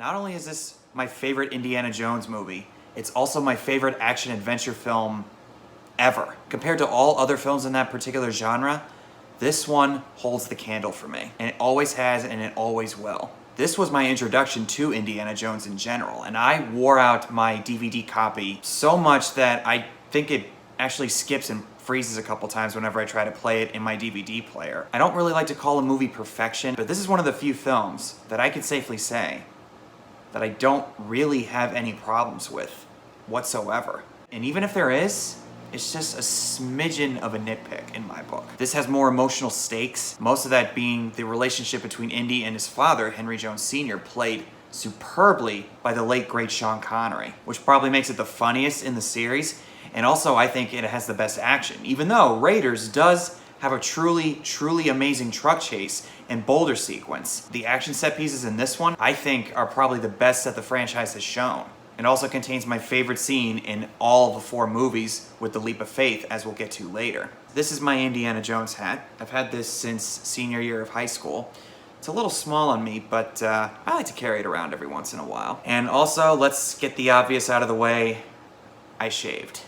Not only is this my favorite Indiana Jones movie, it's also my favorite action-adventure film ever. Compared to all other films in that particular genre, this one holds the candle for me. And it always has, and it always will. This was my introduction to Indiana Jones in general, and I wore out my DVD copy so much that I think it actually skips and freezes a couple times whenever I try to play it in my DVD player. I don't really like to call a movie perfection, but this is one of the few films that I can safely say that I don't really have any problems with whatsoever. And even if there is, it's just a smidgen of a nitpick in my book. This has more emotional stakes, most of that being the relationship between Indy and his father, Henry Jones Sr., played superbly by the late great Sean Connery, which probably makes it the funniest in the series, and also I think it has the best action, even though Raiders does have a truly, truly amazing truck chase and boulder sequence. The action set pieces in this one, I think, are probably the best that the franchise has shown. It also contains my favorite scene in all the 4 movies with the leap of faith, as we'll get to later. This is my Indiana Jones hat. I've had this since senior year of high school. It's a little small on me, but I like to carry it around every once in a while. And also, let's get the obvious out of the way. I shaved.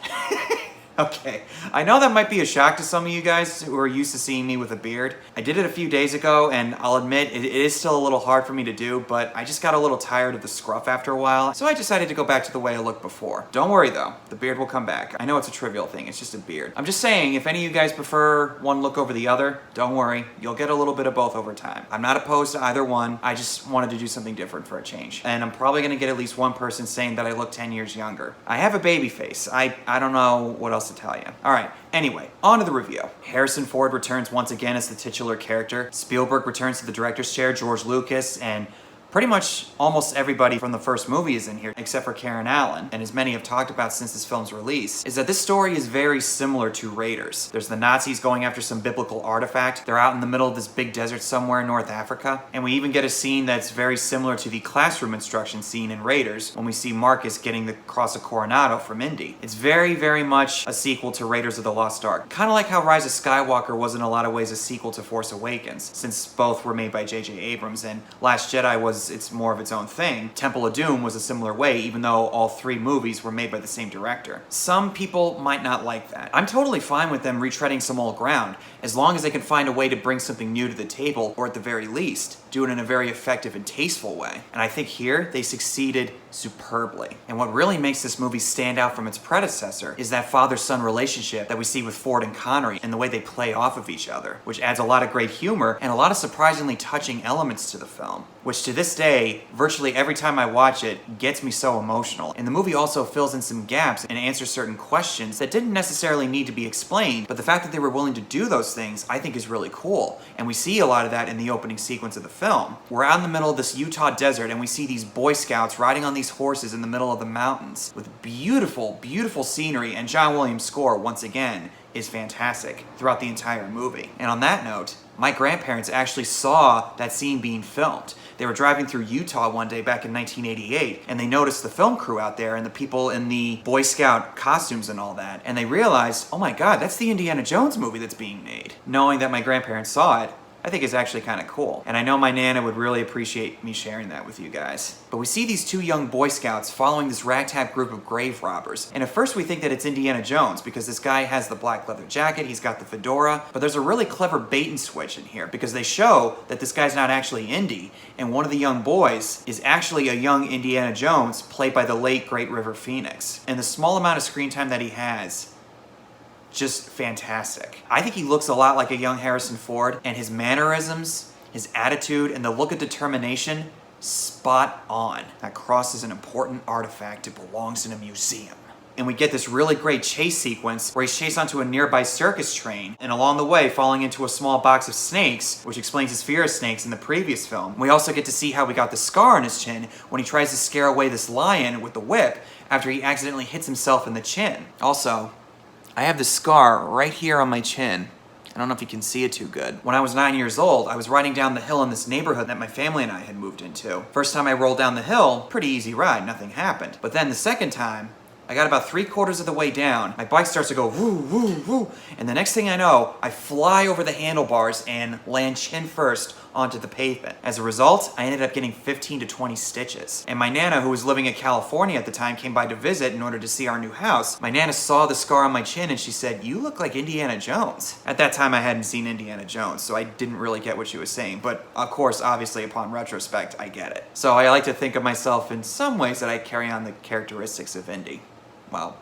Okay, I know that might be a shock to some of you guys who are used to seeing me with a beard. I did it a few days ago, and I'll admit it is still a little hard for me to do, but I just got a little tired of the scruff after a while, so I decided to go back to the way I looked before. Don't worry though, the beard will come back. I know it's a trivial thing, it's just a beard. I'm just saying, if any of you guys prefer one look over the other, don't worry, you'll get a little bit of both over time. I'm not opposed to either one, I just wanted to do something different for a change. And I'm probably gonna get at least one person saying that I look 10 years younger. I have a baby face, I don't know what else to tell you. Alright, anyway, on to the review. Harrison Ford returns once again as the titular character. Spielberg returns to the director's chair, George Lucas, and pretty much almost everybody from the first movie is in here, except for Karen Allen, and as many have talked about since this film's release, is that this story is very similar to Raiders. There's the Nazis going after some biblical artifact. They're out in the middle of this big desert somewhere in North Africa, and we even get a scene that's very similar to the classroom instruction scene in Raiders when we see Marcus getting the Cross of Coronado from Indy. It's very, very much a sequel to Raiders of the Lost Ark. Kind of like how Rise of Skywalker was in a lot of ways a sequel to Force Awakens, since both were made by J.J. Abrams, and Last Jedi it's more of its own thing. Temple of Doom was a similar way, even though all 3 movies were made by the same director. Some people might not like that. I'm totally fine with them retreading some old ground, as long as they can find a way to bring something new to the table, or at the very least, do it in a very effective and tasteful way. And I think here, they succeeded superbly. And what really makes this movie stand out from its predecessor is that father-son relationship that we see with Ford and Connery and the way they play off of each other, which adds a lot of great humor and a lot of surprisingly touching elements to the film, which to this day, virtually every time I watch it, gets me so emotional. And the movie also fills in some gaps and answers certain questions that didn't necessarily need to be explained, but the fact that they were willing to do those things, I think is really cool. And we see a lot of that in the opening sequence of the film. We're out in the middle of this Utah desert and we see these Boy Scouts riding on these horses in the middle of the mountains with beautiful, beautiful scenery, and John Williams' score, once again, is fantastic throughout the entire movie. And on that note, my grandparents actually saw that scene being filmed. They were driving through Utah one day back in 1988, and they noticed the film crew out there and the people in the Boy Scout costumes and all that, and they realized, oh my god, that's the Indiana Jones movie that's being made. Knowing that my grandparents saw it, I think is actually kind of cool. And I know my Nana would really appreciate me sharing that with you guys. But we see these 2 young Boy Scouts following this ragtag group of grave robbers. And at first we think that it's Indiana Jones because this guy has the black leather jacket, he's got the fedora, but there's a really clever bait and switch in here because they show that this guy's not actually Indy, and one of the young boys is actually a young Indiana Jones played by the late great River Phoenix. And the small amount of screen time that he has, just fantastic. I think he looks a lot like a young Harrison Ford, and his mannerisms, his attitude, and the look of determination, spot on. That cross is an important artifact. It belongs in a museum. And we get this really great chase sequence where he's chased onto a nearby circus train, and along the way falling into a small box of snakes, which explains his fear of snakes in the previous film. We also get to see how we got the scar on his chin when he tries to scare away this lion with the whip after he accidentally hits himself in the chin. Also, I have this scar right here on my chin. I don't know if you can see it too good. When I was 9 years old, I was riding down the hill in this neighborhood that my family and I had moved into. First time I rolled down the hill, pretty easy ride, nothing happened. But then the second time, I got about 3/4 of the way down, my bike starts to go woo, woo, woo, and the next thing I know, I fly over the handlebars and land chin first onto the pavement. As a result, I ended up getting 15 to 20 stitches. And my Nana, who was living in California at the time, came by to visit in order to see our new house. My Nana saw the scar on my chin and she said, "You look like Indiana Jones." At that time, I hadn't seen Indiana Jones, so I didn't really get what she was saying. But of course, obviously, upon retrospect, I get it. So I like to think of myself in some ways that I carry on the characteristics of Indy. Well,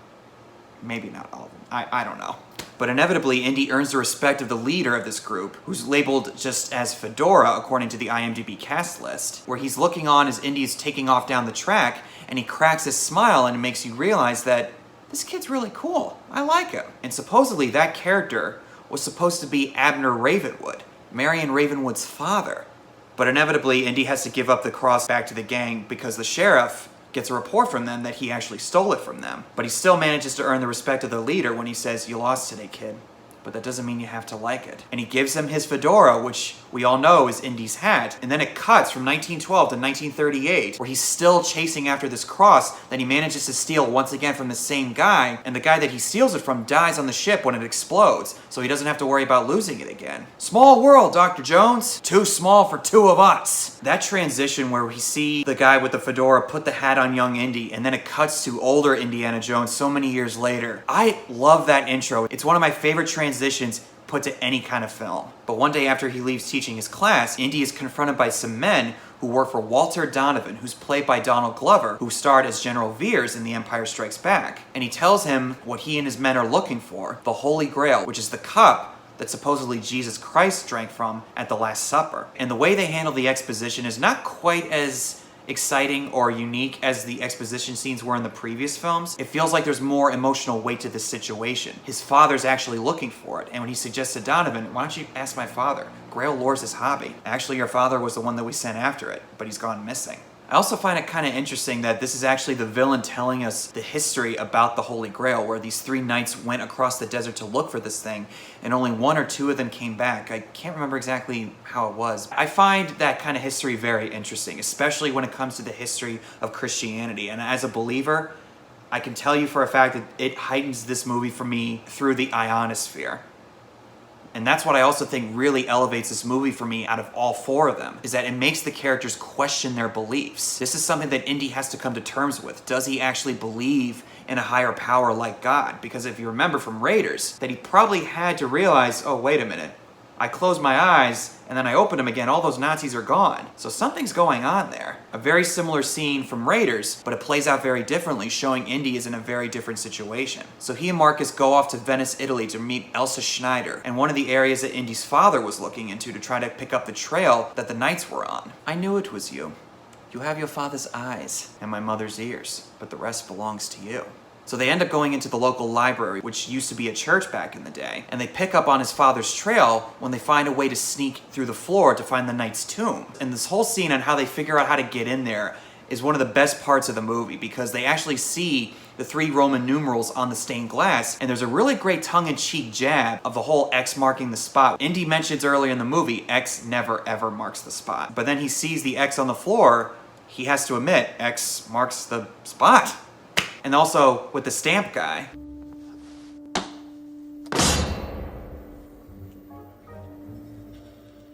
maybe not all of them. I don't know. But inevitably, Indy earns the respect of the leader of this group, who's labeled just as Fedora according to the IMDb cast list, where he's looking on as Indy is taking off down the track, and he cracks his smile and it makes you realize that this kid's really cool. I like him. And supposedly that character was supposed to be Abner Ravenwood, Marion Ravenwood's father. But inevitably, Indy has to give up the cross back to the gang because the sheriff gets a report from them that he actually stole it from them. But he still manages to earn the respect of the leader when he says, "You lost today, kid. But that doesn't mean you have to like it." And he gives him his fedora, which we all know is Indy's hat. And then it cuts from 1912 to 1938, where he's still chasing after this cross that he manages to steal once again from the same guy. And the guy that he steals it from dies on the ship when it explodes, so he doesn't have to worry about losing it again. Small world, Dr. Jones. Too small for two of us. That transition where we see the guy with the fedora put the hat on young Indy, and then it cuts to older Indiana Jones so many years later. I love that intro. It's one of my favorite transitions put to any kind of film. But one day after he leaves teaching his class, Indy is confronted by some men who work for Walter Donovan, who's played by Donald Glover, who starred as General Veers in The Empire Strikes Back. And he tells him what he and his men are looking for, the Holy Grail, which is the cup that supposedly Jesus Christ drank from at the Last Supper. And the way they handle the exposition is not quite as exciting or unique as the exposition scenes were in the previous films. It feels like there's more emotional weight to this situation. His father's actually looking for it, and when he suggests to Donovan, "Why don't you ask my father? Grail lore's his hobby. Actually, your father was the one that we sent after it, but he's gone missing." I also find it kind of interesting that this is actually the villain telling us the history about the Holy Grail, where these 3 knights went across the desert to look for this thing, and only 1 or 2 of them came back. I can't remember exactly how it was. I find that kind of history very interesting, especially when it comes to the history of Christianity. And as a believer, I can tell you for a fact that it heightens this movie for me through the ionosphere. And that's what I also think really elevates this movie for me out of all 4 of them, is that it makes the characters question their beliefs. This is something that Indy has to come to terms with. Does he actually believe in a higher power like God? Because if you remember from Raiders, that he probably had to realize, oh, wait a minute, I closed my eyes and then I opened them again, all those Nazis are gone. So something's going on there. A very similar scene from Raiders, but it plays out very differently, showing Indy is in a very different situation. So he and Marcus go off to Venice, Italy to meet Elsa Schneider, and one of the areas that Indy's father was looking into to try to pick up the trail that the Knights were on. "I knew it was you. You have your father's eyes and my mother's ears, but the rest belongs to you." So they end up going into the local library, which used to be a church back in the day, and they pick up on his father's trail when they find a way to sneak through the floor to find the knight's tomb. And this whole scene on how they figure out how to get in there is one of the best parts of the movie, because they actually see the 3 Roman numerals on the stained glass, and there's a really great tongue-in-cheek jab of the whole X marking the spot. Indy mentions earlier in the movie, X never ever marks the spot. But then he sees the X on the floor, he has to admit, X marks the spot. And also, with the stamp guy,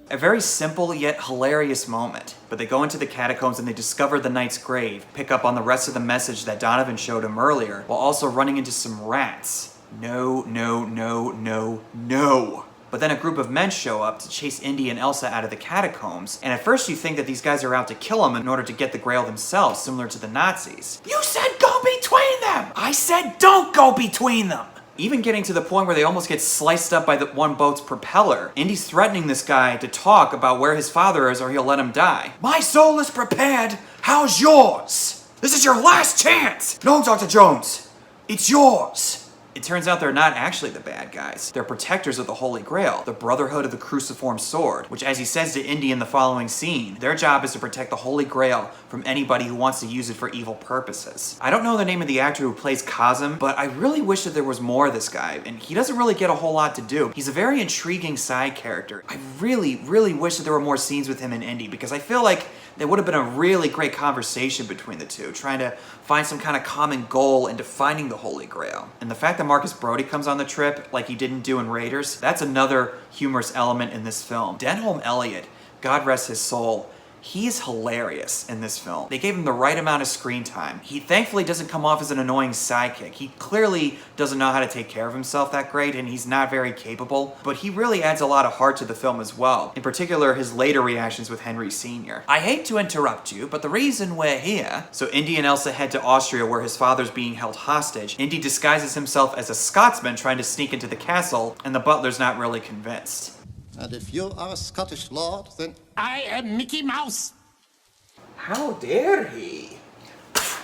a very simple yet hilarious moment. But they go into the catacombs and they discover the knight's grave, pick up on the rest of the message that Donovan showed him earlier, while also running into some rats. No, no, no, no, no. But then a group of men show up to chase Indy and Elsa out of the catacombs, and at first you think that these guys are out to kill him in order to get the Grail themselves, similar to the Nazis. You said go between them! I said don't go between them! Even getting to the point where they almost get sliced up by the one boat's propeller. Indy's threatening this guy to talk about where his father is or he'll let him die. My soul is prepared, how's yours? This is your last chance! No, Dr. Jones, it's yours! It turns out they're not actually the bad guys. They're protectors of the Holy Grail, the Brotherhood of the Cruciform Sword, which, as he says to Indy in the following scene, their job is to protect the Holy Grail from anybody who wants to use it for evil purposes. I don't know the name of the actor who plays Cosm, but I really wish that there was more of this guy, and he doesn't really get a whole lot to do. He's a very intriguing side character. I really, really wish that there were more scenes with him in Indy, because I feel like there would have been a really great conversation between the two, trying to find some kind of common goal into finding the Holy Grail. And the fact that Marcus Brody comes on the trip like he didn't do in Raiders, that's another humorous element in this film. Denholm Elliott, God rest his soul, he's hilarious in this film. They gave him the right amount of screen time. He thankfully doesn't come off as an annoying sidekick. He clearly doesn't know how to take care of himself that great, and he's not very capable, but he really adds a lot of heart to the film as well. In particular, his later reactions with Henry Sr. I hate to interrupt you, but the reason we're here... So Indy and Elsa head to Austria where his father's being held hostage. Indy disguises himself as a Scotsman trying to sneak into the castle, and the butler's not really convinced. And if you are a Scottish lord, then... I am Mickey Mouse. How dare he?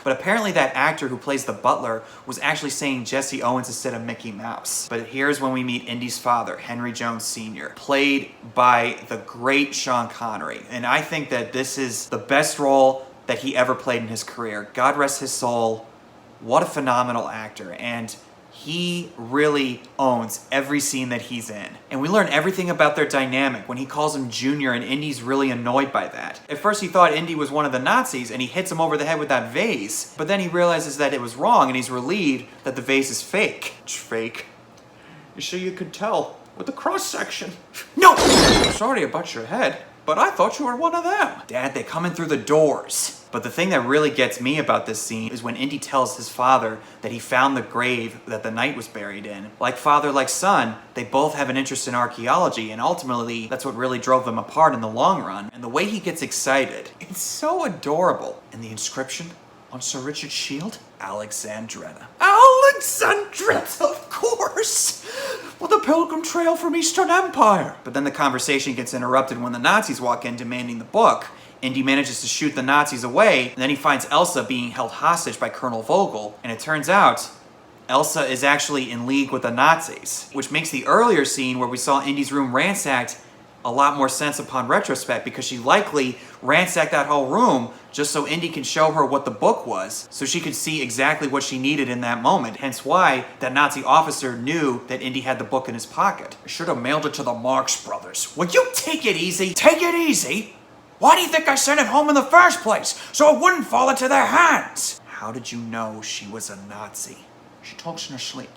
But apparently that actor who plays the butler was actually saying Jesse Owens instead of Mickey Mouse. But here's when we meet Indy's father, Henry Jones Sr., played by the great Sean Connery. And I think that this is the best role that he ever played in his career. God rest his soul. What a phenomenal actor. And he really owns every scene that he's in. And we learn everything about their dynamic when he calls him Junior, and Indy's really annoyed by that. At first he thought Indy was one of the Nazis and he hits him over the head with that vase, but then he realizes that it was wrong and he's relieved that the vase is fake. It's fake. You see, you could tell with the cross-section. No! Sorry about your head, but I thought you were one of them. Dad, they come in through the doors. But the thing that really gets me about this scene is when Indy tells his father that he found the grave that the knight was buried in. Like father, like son, they both have an interest in archaeology, and ultimately, that's what really drove them apart in the long run. And the way he gets excited, it's so adorable. And the inscription on Sir Richard's shield? Alexandretta. Alexandretta, of course! Well, the Pilgrim Trail from Eastern Empire. But then the conversation gets interrupted when the Nazis walk in demanding the book. Indy manages to shoot the Nazis away, and then he finds Elsa being held hostage by Colonel Vogel, and it turns out Elsa is actually in league with the Nazis, which makes the earlier scene where we saw Indy's room ransacked a lot more sense upon retrospect, because she likely ransacked that whole room just so Indy can show her what the book was, so she could see exactly what she needed in that moment. Hence why that Nazi officer knew that Indy had the book in his pocket. I should have mailed it to the Marx Brothers. Would you take it easy? Take it easy? Why do you think I sent it home in the first place? So it wouldn't fall into their hands. How did you know she was a Nazi? She talks in her sleep.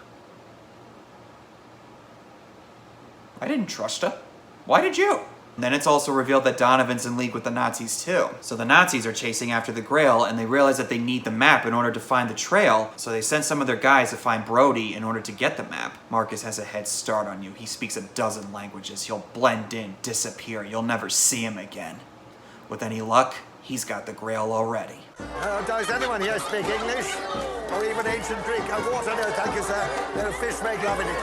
I didn't trust her. Why did you? And then it's also revealed that Donovan's in league with the Nazis too. So the Nazis are chasing after the Grail, and they realize that they need the map in order to find the trail, so they send some of their guys to find Brody in order to get the map. Marcus has a head start on you. He speaks a dozen languages. He'll blend in, disappear. You'll never see him again. With any luck, he's got the Grail already. Does anyone here speak English? Or even ancient Greek? Water, no, thank you, sir. No, fish make love in it.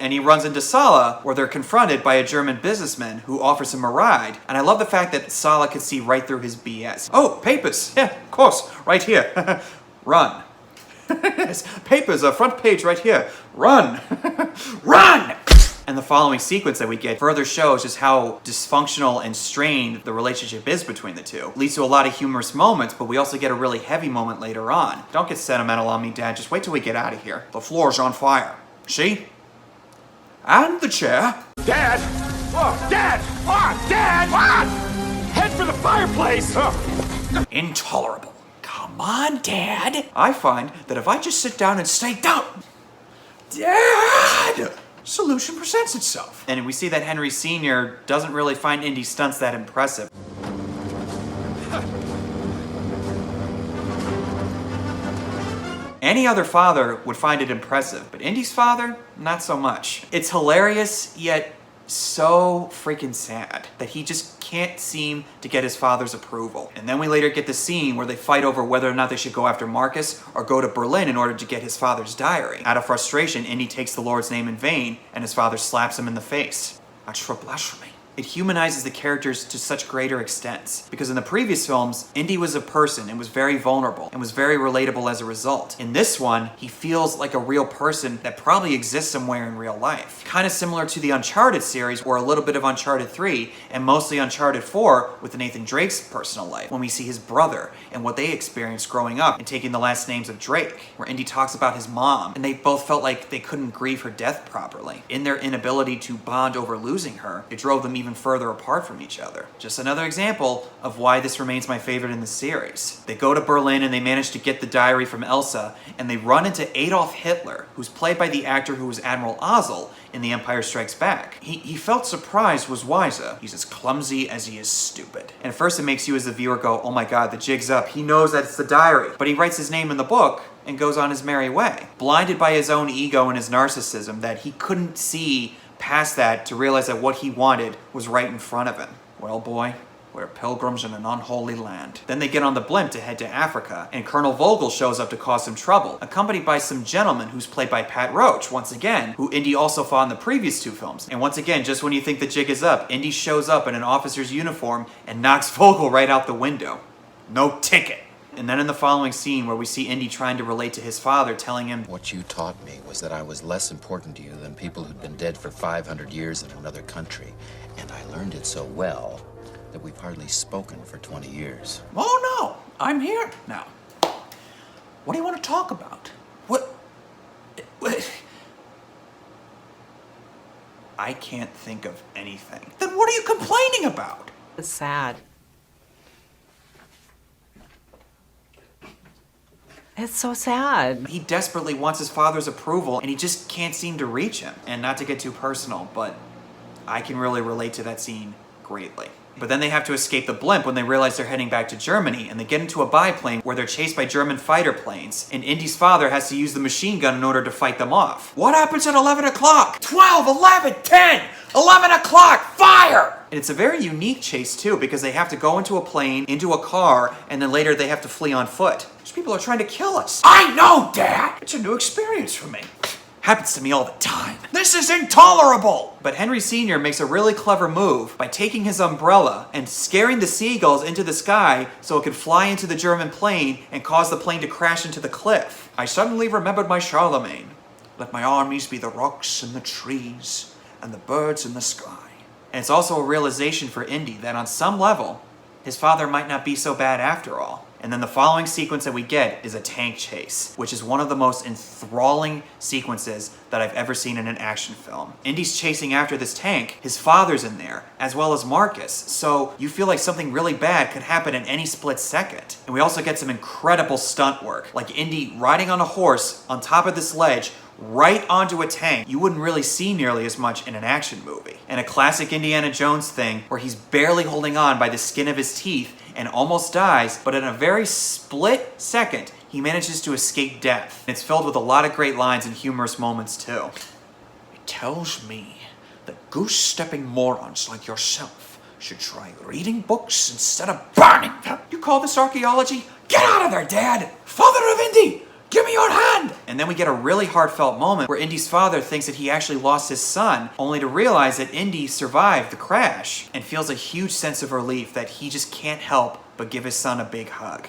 And he runs into Sala, where they're confronted by a German businessman who offers him a ride. And I love the fact that Sala could see right through his BS. Oh, papers. Yeah, of course. Right here. Run. Yes, papers, front page right here. Run. Run! And the following sequence that we get further shows just how dysfunctional and strained the relationship is between the two. It leads to a lot of humorous moments, but we also get a really heavy moment later on. Don't get sentimental on me, Dad. Just wait till we get out of here. The floor's on fire. See? And the chair. Dad! Oh, Dad! Oh, Dad! Ah! Head for the fireplace! Oh. Intolerable. Come on, Dad. I find that if I just sit down and stay down, Dad! Solution presents itself. And we see that Henry Sr. doesn't really find Indy's stunts that impressive. Any other father would find it impressive, but Indy's father, not so much. It's hilarious, yet so freaking sad that he just can't seem to get his father's approval. And then we later get the scene where they fight over whether or not they should go after Marcus or go to Berlin in order to get his father's diary. Out of frustration, Indy takes the Lord's name in vain, and his father slaps him in the face. That's for blasphemy. It humanizes the characters to such greater extents, because in the previous films, Indy was a person and was very vulnerable and was very relatable as a result. In this one, he feels like a real person that probably exists somewhere in real life. Kind of similar to the Uncharted series, or a little bit of Uncharted 3, and mostly Uncharted 4 with Nathan Drake's personal life, when we see his brother and what they experienced growing up and taking the last names of Drake, where Indy talks about his mom, and they both felt like they couldn't grieve her death properly. In their inability to bond over losing her, it drove them even even further apart from each other. Just another example of why this remains my favorite in the series. They go to Berlin and they manage to get the diary from Elsa, and they run into Adolf Hitler, who's played by the actor who was Admiral Ozzel in The Empire Strikes Back. He felt surprised was wiser. He's as clumsy as he is stupid. And at first it makes you as the viewer go, oh my god, the jig's up. He knows that it's the diary. But he writes his name in the book and goes on his merry way. Blinded by his own ego and his narcissism, that he couldn't see past that to realize that what he wanted was right in front of him. Well, boy, we're pilgrims in an unholy land. Then they get on the blimp to head to Africa, and Colonel Vogel shows up to cause some trouble, accompanied by some gentleman who's played by Pat Roach, once again, who Indy also fought in the previous two films. And once again, just when you think the jig is up, Indy shows up in an officer's uniform and knocks Vogel right out the window. No ticket. And then in the following scene where we see Indy trying to relate to his father, telling him, "What you taught me was that I was less important to you than people who'd been dead for 500 years in another country. And I learned it so well that we've hardly spoken for 20 years. Oh no, I'm here now. What do you want to talk about? What? I can't think of anything. Then what are you complaining about? It's sad. It's so sad. He desperately wants his father's approval, and he just can't seem to reach him. And not to get too personal, but I can really relate to that scene greatly. But then they have to escape the blimp when they realize they're heading back to Germany, and they get into a biplane where they're chased by German fighter planes, and Indy's father has to use the machine gun in order to fight them off. What happens at 11 o'clock? 12, 11, 10, 11 o'clock, fire! And it's a very unique chase too, because they have to go into a plane, into a car, and then later they have to flee on foot. These people are trying to kill us. I know, Dad! It's a new experience for me. Happens to me all the time. This is intolerable! But Henry Sr. makes a really clever move by taking his umbrella and scaring the seagulls into the sky so it could fly into the German plane and cause the plane to crash into the cliff. I suddenly remembered my Charlemagne. Let my armies be the rocks and the trees and the birds in the sky. And it's also a realization for Indy that on some level, his father might not be so bad after all. And then the following sequence that we get is a tank chase, which is one of the most enthralling sequences that I've ever seen in an action film. Indy's chasing after this tank, his father's in there, as well as Marcus, so you feel like something really bad could happen in any split second. And we also get some incredible stunt work, like Indy riding on a horse on top of this ledge, right onto a tank. You wouldn't really see nearly as much in an action movie. And a classic Indiana Jones thing where he's barely holding on by the skin of his teeth and almost dies, but in a very split second, he manages to escape death. It's filled with a lot of great lines and humorous moments too. It tells me that goose-stepping morons like yourself should try reading books instead of burning them. You call this archaeology? Get out of there, Dad! Father of Indy! Give me your hand! And then we get a really heartfelt moment where Indy's father thinks that he actually lost his son, only to realize that Indy survived the crash and feels a huge sense of relief that he just can't help but give his son a big hug.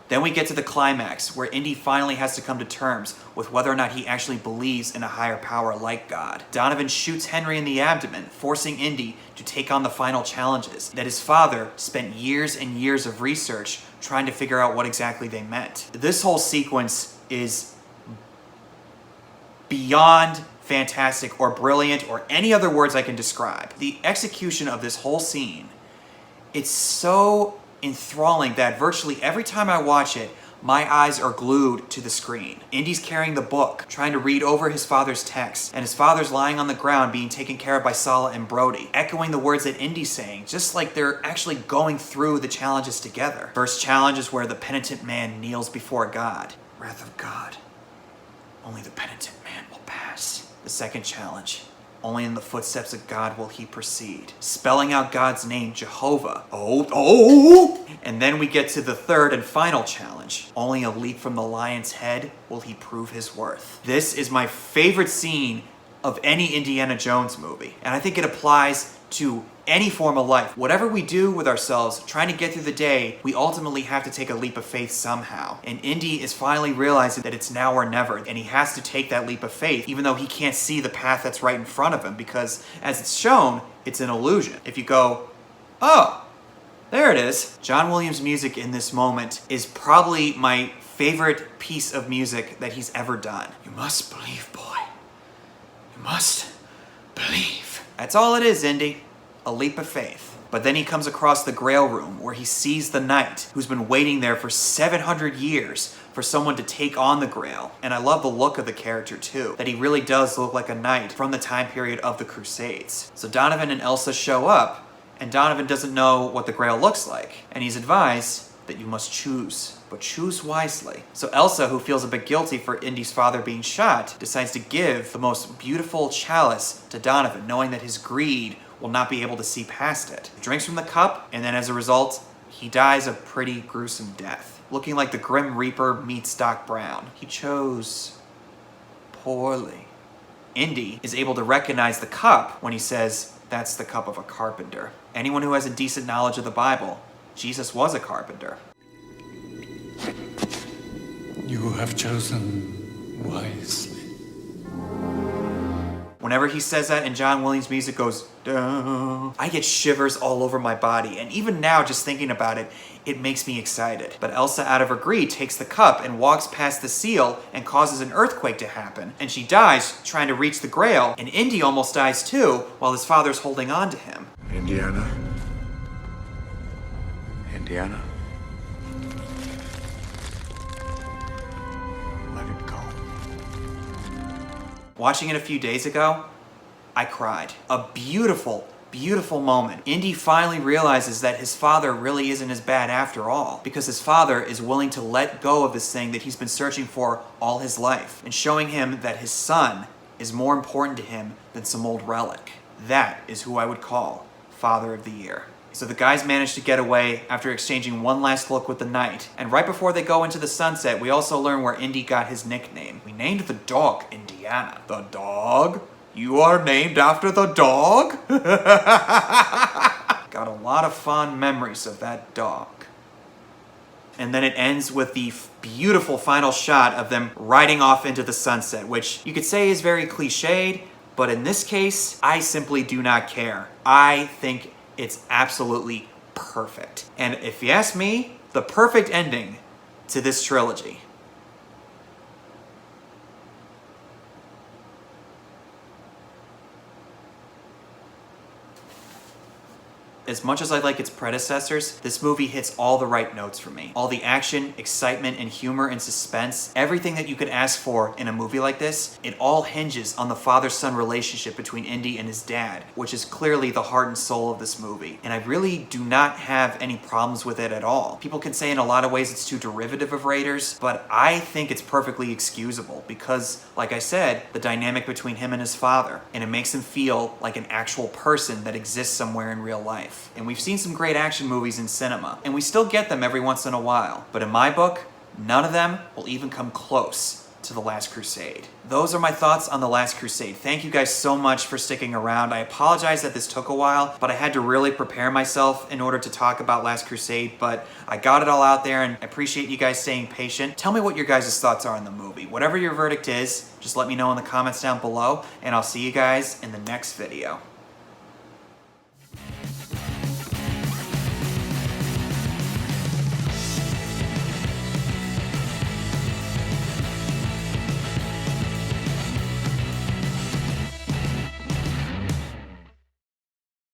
Then we get to the climax where Indy finally has to come to terms with whether or not he actually believes in a higher power like God. Donovan shoots Henry in the abdomen, forcing Indy to take on the final challenges that his father spent years and years of research trying to figure out what exactly they meant. This whole sequence is beyond fantastic or brilliant or any other words I can describe. The execution of this whole scene, it's so enthralling that virtually every time I watch it, my eyes are glued to the screen. Indy's carrying the book, trying to read over his father's text, and his father's lying on the ground being taken care of by Sala and Brody, echoing the words that Indy's saying, just like they're actually going through the challenges together. First challenge is where the penitent man kneels before God. Wrath of God. Only the penitent man will pass. The second challenge. Only in the footsteps of God will he proceed. Spelling out God's name, Jehovah. Oh! And then we get to the third and final challenge. Only a leap from the lion's head will he prove his worth. This is my favorite scene of any Indiana Jones movie. And I think it applies to any form of life. Whatever we do with ourselves, trying to get through the day, we ultimately have to take a leap of faith somehow. And Indy is finally realizing that it's now or never, and he has to take that leap of faith, even though he can't see the path that's right in front of him, because as it's shown, it's an illusion. If you go, oh, there it is. John Williams' music in this moment is probably my favorite piece of music that he's ever done. You must believe, boy. You must believe. That's all it is, Indy. a leap of faith. But then he comes across the Grail Room where he sees the knight who's been waiting there for 700 years for someone to take on the Grail. And I love the look of the character too, that he really does look like a knight from the time period of the Crusades. So Donovan and Elsa show up, and Donovan doesn't know what the Grail looks like, and he's advised that you must choose, but choose wisely. So Elsa, who feels a bit guilty for Indy's father being shot, decides to give the most beautiful chalice to Donovan, knowing that his greed will not be able to see past it. He drinks from the cup, and then as a result, he dies a pretty gruesome death, looking like the Grim Reaper meets Doc Brown. He chose poorly. Indy is able to recognize the cup when he says, "That's the cup of a carpenter." Anyone who has a decent knowledge of the Bible, Jesus was a carpenter. You have chosen wisely. Whenever he says that and John Williams' music goes, "Duh," I get shivers all over my body. And even now, just thinking about it, it makes me excited. But Elsa, out of her greed, takes the cup and walks past the seal and causes an earthquake to happen. And she dies trying to reach the Grail. And Indy almost dies too, while his father's holding on to him. Indiana. Indiana. Let it go. Watching it a few days ago, I cried. A beautiful, beautiful moment. Indy finally realizes that his father really isn't as bad after all, because his father is willing to let go of this thing that he's been searching for all his life, and showing him that his son is more important to him than some old relic. That is who I would call Father of the Year. So the guys manage to get away after exchanging one last look with the knight. And right before they go into the sunset, we also learn where Indy got his nickname. We named the dog Indiana. The dog? You are named after the dog? Got a lot of fond memories of that dog. And then it ends with the beautiful final shot of them riding off into the sunset, which you could say is very cliched, but in this case, I simply do not care. I think it's absolutely perfect. And if you ask me, the perfect ending to this trilogy. As much as I like its predecessors, this movie hits all the right notes for me. All the action, excitement, and humor and suspense, everything that you could ask for in a movie like this, it all hinges on the father-son relationship between Indy and his dad, which is clearly the heart and soul of this movie. And I really do not have any problems with it at all. People can say in a lot of ways it's too derivative of Raiders, but I think it's perfectly excusable because, like I said, the dynamic between him and his father, and it makes him feel like an actual person that exists somewhere in real life. And we've seen some great action movies in cinema, and we still get them every once in a while. But in my book, none of them will even come close to The Last Crusade. Those are my thoughts on The Last Crusade. Thank you guys so much for sticking around. I apologize that this took a while, but I had to really prepare myself in order to talk about Last Crusade, but I got it all out there, and I appreciate you guys staying patient. Tell me what your guys' thoughts are on the movie. Whatever your verdict is, just let me know in the comments down below, and I'll see you guys in the next video.